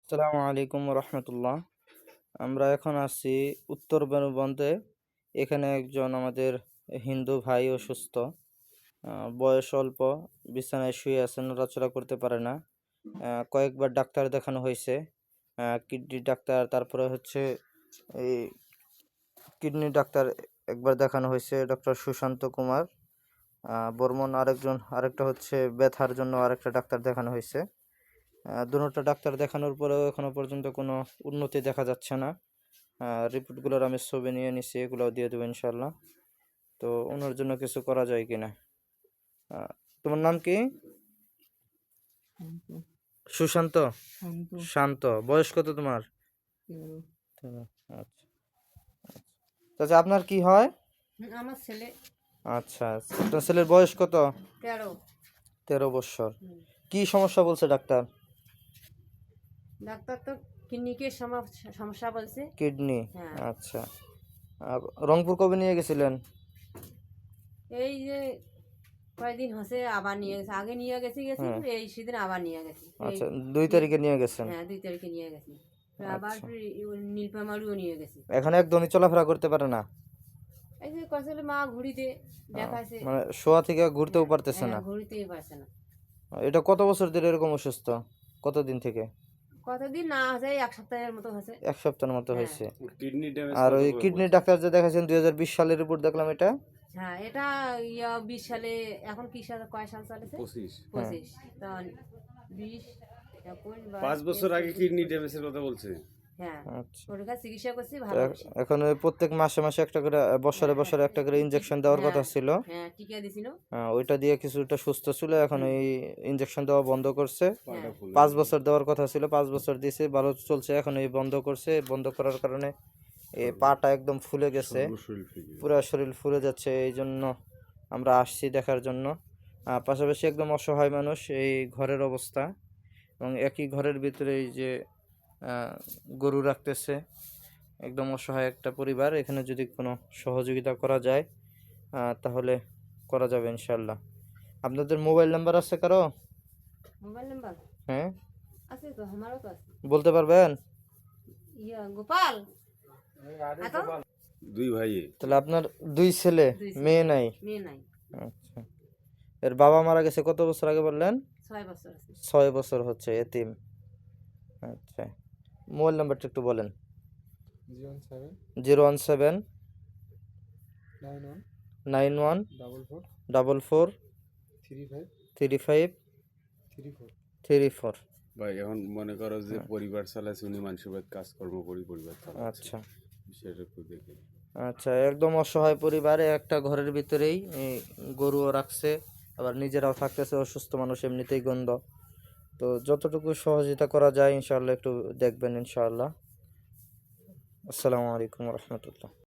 আসসালামু আলাইকুম রহমতুল্লাহ। আমরা এখন আছি উত্তর বন্ধে। এখানে একজন আমাদের হিন্দু ভাই অসুস্থ, বয়স অল্প, বিছানায় শুয়ে আছে, নড়াচড়া করতে পারে না। কয়েকবার ডাক্তার দেখানো হয়েছে, কিডনি ডাক্তার, তারপরে হচ্ছে এই কিডনি ডাক্তার একবার দেখানো হয়েছে, ডক্টর সুশান্ত কুমার বর্মন। আরেকটা হচ্ছে ব্যথার জন্য আরেকটা ডাক্তার দেখানো হয়েছে। দুটো ডাক্তার দেখানোর পরেও এখনো পর্যন্ত কোনো উন্নতি দেখা যাচ্ছে না। রিপোর্টগুলোর আমি ছবি নিয়ে নিছি, এগুলোও দিয়ে দেবো ইনশাল্লাহ। তো ওনার জন্য কিছু করা যায় কিনা। তোমার নাম কি? সুশান্ত? শান্ত। বয়স কত তোমার? আচ্ছা আচ্ছা, আপনার কি হয়? আমার ছেলে। আচ্ছা, আপনার ছেলের বয়স কত? 13 বছর। কি সমস্যা বলছে ডাক্তার? ডাক্তার তো কিডনির সমস্যা বলছে। কিডনি? হ্যাঁ। আচ্ছা, রংপুর কবে নিয়ে গেছিলেন? এই যে কয়েকদিন হচ্ছে আবার নিয়ে গেছে, আগে নিয়ে গেছি এই সেদিন আবার নিয়ে গেছি। আচ্ছা, 2 তারিখে নিয়ে গেছেন? হ্যাঁ, 2 তারিখে নিয়ে গেছি। আবার নীলফামারীও নিয়ে গেছি। এখন একদমই চলাফেরা করতে পারে না? এই যে কয়েকজন মা ঘুরিতে দেখাইছে, মানে শোয়া থেকে ঘুরতেও পারতেছে না? ঘুরিতেই পারছে না। এটা কত বছর ধরে এরকম অসুস্থ? কতদিন থেকে? কতদিন না হয়েছে, 1 সপ্তাহের মতো হয়েছে। 1 সপ্তাহের মতো হয়েছে। Kidney damage. আর ওই কিডনি ডাক্তার যে দেখাচ্ছেন 2020 সালের রিপোর্ট দেখলাম, এটা? হ্যাঁ, এটা 20 সালে। এখন কি সাল, কয় সাল চলেছে? 25। 25। তা 20, 21, 5 বছর আগে কিডনি ড্যামেজের কথা বলছে। হ্যাঁ, আচ্ছা। ওর কাছে চিকিৎসা করছি, ভালো হচ্ছে। এখন ওই প্রত্যেক মাসে মাসে একটা করে, বছরে একটা করে ইনজেকশন দেওয়ার কথা ছিল। হ্যাঁ, টিকা দিছিল। ওইটা দিয়ে কিছুটা সুস্থ ছিল, এখন এই ইনজেকশন দেওয়া বন্ধ করছে। পাটা ফুলে 5 বছর দেওয়ার কথা ছিল, 5 বছর দিয়েছে, ভালো চলছে। এখন এই বন্ধ করছে, বন্ধ করার কারণে এই পাটা একদম ফুলে গেছে, শরীর ফিরে। পুরো শরীর ফুলে যাচ্ছে। এই জন্য আমরা আসছি দেখার জন্য। পাশাপাশি একদম অসহায় মানুষ, এই ঘরের অবস্থা, এবং একই ঘরের ভিতরে এই যে গরু রাখতেছে, একদম অসহায় একটা পরিবার। এখানে যদি কোনো সহযোগিতা করা যায় তাহলে করা যাবে ইনশাল্লাহ। আপনাদের মোবাইল নাম্বার আছে কারো? Mobile number? হ্যাঁ, আছে তো, আমারও তো আছে। বলতে পারবেন? গোপাল। দুই ভাই। তাহলে আপনার 2 ছেলে, মেয়ে নাই? মেয়ে নাই। আচ্ছা, এর বাবা মারা গেছে কত বছর আগে বললেন? 6 বছর আছে। 6 বছর হচ্ছে এতিম। আচ্ছা, মোবাইল নাম্বারটা একটু বলেন। 017 91 44 35 34। ভাই এখন মনে করো যে পরিবার চালাচ্ছে, উনি মানুষের বাড়িতে কাজকর্ম করে পরিবার চালাচ্ছে। আচ্ছা বিষয়টা একটু দেখে। আচ্ছা, একদম অসহায় পরিবারে একটা ঘরের ভিতরেই গরুও রাখছে, আবার নিজেরাও থাকতেছে। অসুস্থ মানুষ, এমনিতেই গন্ধ। তো যতটুকু সহযোগিতা করা যায় ইনশাআল্লাহ একটু দেখবেন ইনশাআল্লাহ। আসসালামু আলাইকুম রহমতুল্লাহ।